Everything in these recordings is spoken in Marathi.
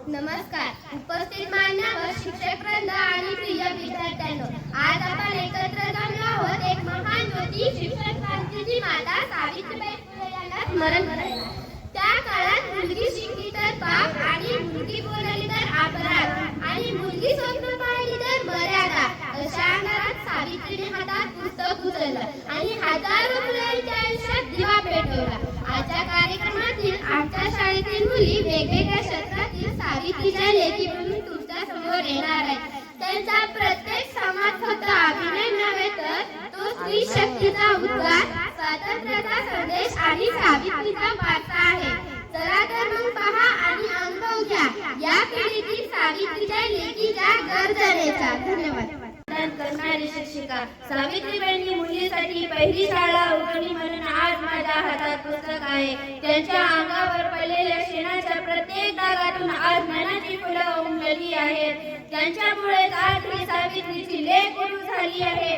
नमस्कार. उपस्थित मान्यवर शिक्षकवृंद आणि प्रिय विद्यार्थ्यांनो, आज आपण एकत्र जमलो आहोत एक महान ज्योती शिक्षक क्रांतीची माता सावित्रीबाई फुले यांना स्मरण करायला. त्या काळात मुलगी शिकली तर पाप आणि मुलगी बोलली तर अपराध आणि मुलगी स्वप्न पाहिली तर मर्यादा अशा अंधारात सावित्रीने हातात पुस्तक उचललं आणि हजारो मुलांच्या आयुष्यात दिवा पेटवला. आजच्या कार्यक्रमातील आमच्या शाळेतील मुली वेगवेगळ्या क्षेत्रातील सावित्रीच्या लेखी म्हणून तुमच्या समोर येणार आहेत. त्यांचा प्रत्येक समाज फक्त अभिनय नव्हे तर तो स्त्री शक्तीचा उद्गार, स्वातंत्र्याचा संदेश आणि सावित्रीचा वारसा आहे. चला तर मग पहा आणि अनुभव घ्या या पिढीतील सावित्रीच्या लेखीच्या गर्जनेचा. धन्यवाद. करणारी शिक्षिका सावित्रीबाईंनी मुलीसाठी पहिली शाळा उघडली म्हणून आज माझ्या हातात पुस्तक आहे. त्यांच्या अंगावर पडलेल्या शेणाच्या प्रत्येक डागातून आज ज्ञानाची फुलं उमलली आहेत. त्यांच्यामुळे आज मी सावित्रीची लेक गुरु झाली आहे.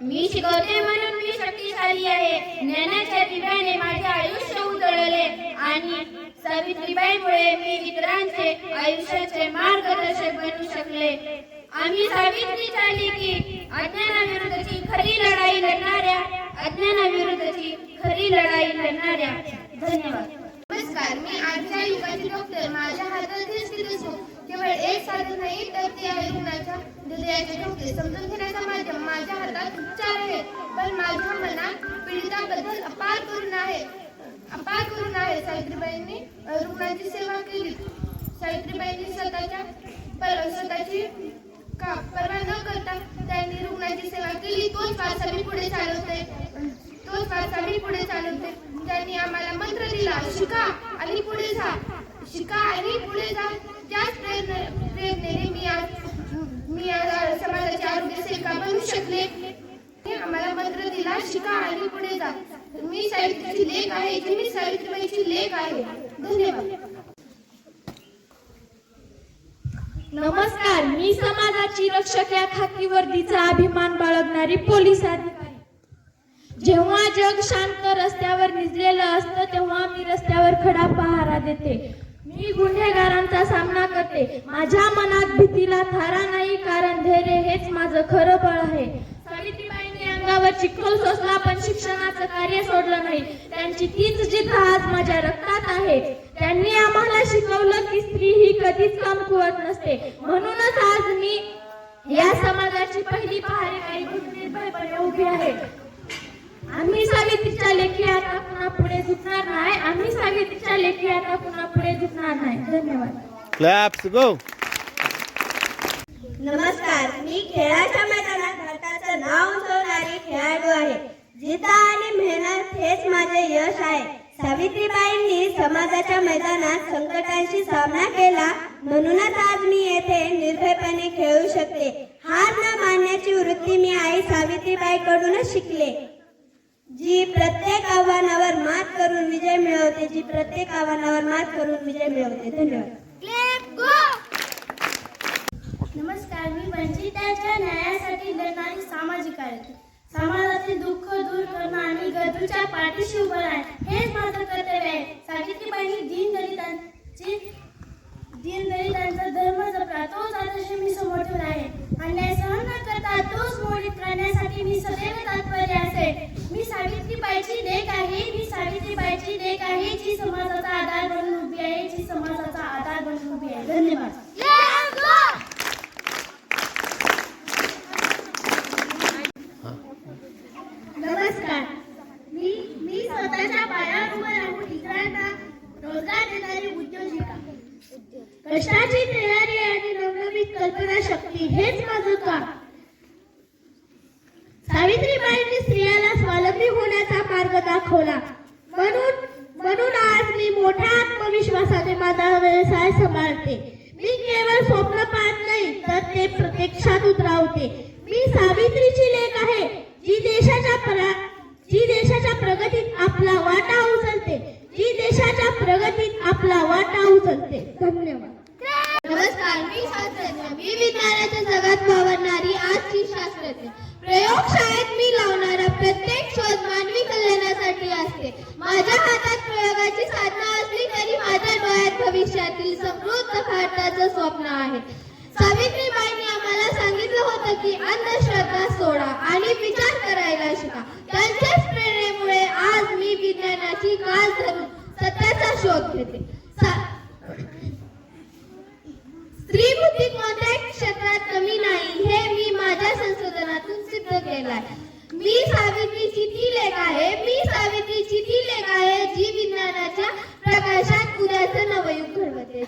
मी शिकवते म्हणून मी शक्तिशाली आहे. ज्ञानाच्या दिव्याने माझे आयुष्य उजळले आणि सावित्रीबाईंमुळे मी इतरांचे आयुष्याचे मार्गदर्शक बनू शकले. आम्ही सावित्रीच्या लेखी अज्ञानाविरुद्धची खरी लढाई लढणाऱ्या धन्यवाद. नमस्कार. मी आजच्या युगाची डॉक्टर. माझ्या हातातील स्टेथोस्कोप केवळ एक साधन नाही तर ते आहे रुग्णाच्या हृदयाचे ठोके समजून घेण्याचा माध्यम. माझ्या हातात उपचार आहे पण माझ्या मनात पीडिताबद्दल अपार करुणा आहे. सावित्रीबाईंनी रुग्णांची सेवा केली. सावित्रीबाईंनी स्वतःची पर्वा न करता त्यांनी रुग्णांची सेवा केली. तोच वारसा मी पुढे चालवते. त्यांनी आम्हाला मंत्र दिला, शिका आणि पुढे जा. त्याच प्रेरणेने मी आज समाजाची आरोग्य सेविका बनू शकले. आम्हाला मंत्र दिला, शिका आणि पुढे जा. मी सावित्रीची लेक आहे. मी सावित्रीबाईची लेक आहे. धन्यवाद. नमस्कार. मी समाजाची रक्षक या खाकी वर्दीचा अभिमान बाळगणारी पोलीस अधिकारी. जेव्हा जग शांत रस्त्यावर निजलेलं असतं तेव्हा मी रस्त्यावर खडा पहारा देते. मी गुन्हेगारांचा सामना करते. माझ्या मनात भीतीला थारा नाही कारण धैर्य हेच माझं खरं बळ आहे. सावित्रीबाईंनी अंगावर चिखल सोसला पण शिक्षणाचं कार्य सोडलं नाही. त्यांची तीच जिद्द आज माझ्या रक्तात आहे. त्यांनी आम्हाला शिकवलं की स्त्री ही कधीच कमकुवत नसते. म्हणूनच आज मी या समाजाची पहिली पहारेकरी निर्भयपणे उभी आहे. आम्ही सावित्रीच्या लेखी आता पुन्हा पुढे झुकणार नाही. धन्यवाद. क्लॅप्स गो. नमस्कार. मी खेळाच्या मैदानात भारताचं नाव उंचावणारी खेळाडू आहे. जिद्द आणि मेहनत हेच माझे यश आहे. सावित्रीबाईंनी समाजाच्या मैदानात संकटांशी सामना केला म्हणूनच आज मी येथे निर्भयपणे खेळू शकते. हार न मानण्याची वृत्ती मी आई सावित्रीबाईंकडूनच शिकले. जी प्रत्येक आव्हानावर मात करून विजय मिळवते. धन्यवाद. नमस्कार. मी वंचितांच्या न्यायासाठी लढणारी सामाजिक कार्यकर्ती. समाजातील दुःख दूर करणं आणि गरजूच्या पाठीशी उभं राहणं हेच माझं कर्तव्य आहे. सावित्रीबाईंनी दीनदलितांचा धर्म जपला. तोच आदर्श मी समोर ठेवला आहे. अन्याय सहन न करता तोच मोडीत करण्यासाठी मी सदैव तत्पर असेल. मी सावित्रीबाईची लेक आहे. जी समाजाचा आधार बनून उभी आहे. धन्यवाद. नमस्कार. मी स्वतःच्या पायावर उभं राहून इतरांना रोजगार देणारी उद्योजिका. कष्टाची तयारी आणि नवनवीन कल्पना शक्ती हेच माझं काम. सावित्रीबाईंनी स्त्रियाला स्वावलंबी होण्याचा मार्ग दाखवला. म्हणून आज मी मोठ्या आत्मविश्वासाने माझा व्यवसाय सांभाळते. मी केवळ स्वप्न पाहत नाही तर ते प्रत्यक्षात उतरवते. मी सावित्रीची लेक आहे जी देशाच्या प्रगतीत आपला वाटा उचलते. धन्यवाद. नमस्कार. मी शास्त्रज्ञ. मी विज्ञानाच्या जगात वावरणारी आजची शास्त्रज्ञ. प्रयोगशाळेत मी लावणारा प्रत्येक शोध मानवी कल्याणासाठी असते. माझ्या हातात प्रयोगाची साधनं असली तरी माझ्या डोळ्यात भविष्यातील समृद्ध भारताचं स्वप्न आहे. सावित्रीबाईंनी आम्हाला सांगितलं होतं की अंधश्रद्धा सोडा आणि विचार करायला शिका. त्यांच्याच प्रेरणेमुळे आज मी विज्ञानाची कास धरून सत्याचा शोध घेते. स्त्री बुद्धी कोणत्याही क्षेत्रात कमी नाही हे मी माझ्या संशोधनातून सिद्ध केलं आहे. मी सावित्रीची ती लेख आहे, जी विज्ञानाच्या प्रकाशात उद्याचं नवयुग घडवते,